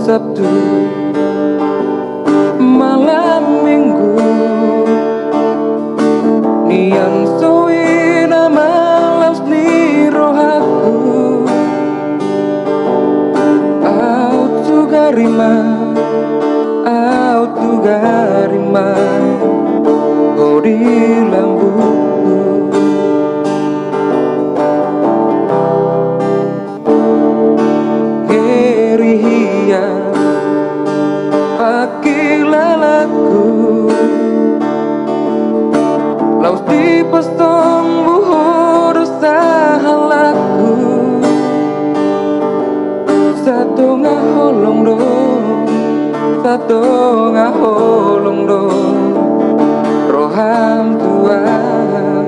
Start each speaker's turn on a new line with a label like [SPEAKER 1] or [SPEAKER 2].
[SPEAKER 1] Sabtu malam Minggu nian suwi nama laus ni rohaku autu garima di lambuku gerihia akilalaku laus di pestong buhur sahalaku satu ngaholong do roham Tuhan